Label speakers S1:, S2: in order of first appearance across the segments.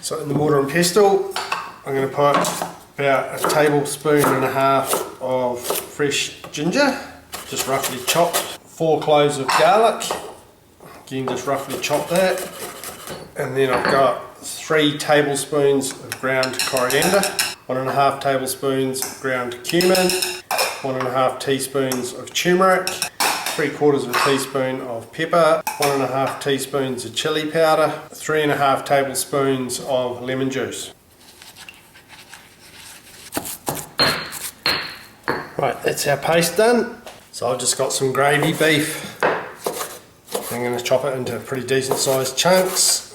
S1: So in the mortar and pestle, I'm going to put about a tablespoon and a half of fresh ginger, just roughly chopped. 4 cloves of garlic, again just roughly chop that. And then I've got 3 tablespoons of ground coriander, 1.5 tablespoons ground cumin, 1.5 teaspoons of turmeric, 3/4 of a teaspoon of pepper, 1.5 teaspoons of chili powder, 3.5 tablespoons of lemon juice. Right, that's our paste done. So I've just got some gravy beef. I'm going to chop it into pretty decent sized chunks.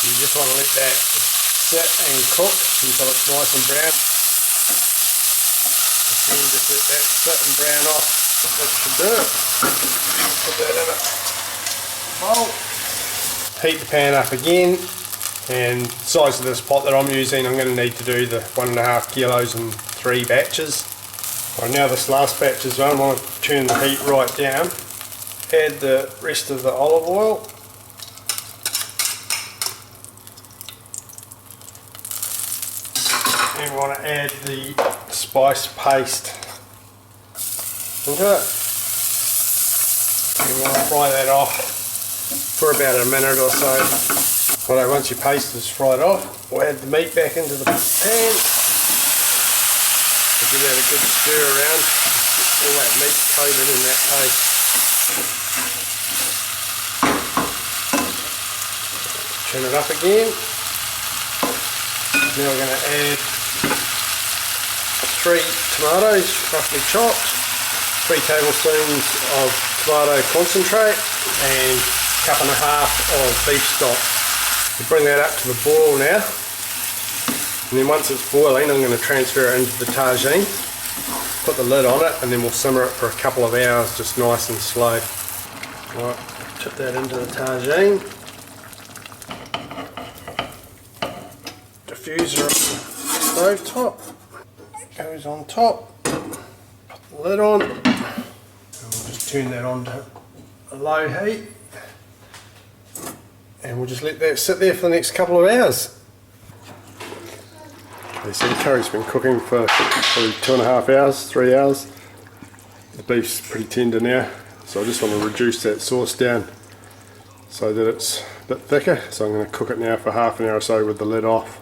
S1: You just want to let that sit and cook until it's nice and brown. Again, just let that sit and brown off. That should do it. Put that in a bowl. Heat the pan up again. And the size of this pot that I'm using, I'm going to need to do the 1.5 kilos in 3 batches. Right, now this last batch is done, I want to turn the heat right down. Add the rest of the olive oil. And we want to add the spice paste into it. And we want to fry that off for about a minute or so. Right, once your paste is fried off, we'll add the meat back into the pan. We'll give that a good stir around. Get all that meat coated in that paste. Turn it up again. Now we're going to add 3 tomatoes, roughly chopped, 3 tablespoons of tomato concentrate, and a cup and a half of beef stock. We'll bring that up to the boil now, and then once it's boiling I'm going to transfer it into the tagine, put the lid on it, and then we'll simmer it for a couple of hours just nice and slow. Right, tip that into the tagine. Diffuser on the stove top, goes on top, put the lid on, and we'll just turn that on to a low heat. And we'll just let that sit there for the next couple of hours. Okay, so the curry's been cooking for probably 2.5 hours, 3 hours. The beef's pretty tender now, so I just want to reduce that sauce down so that it's a bit thicker. So I'm going to cook it now for half an hour or so with the lid off.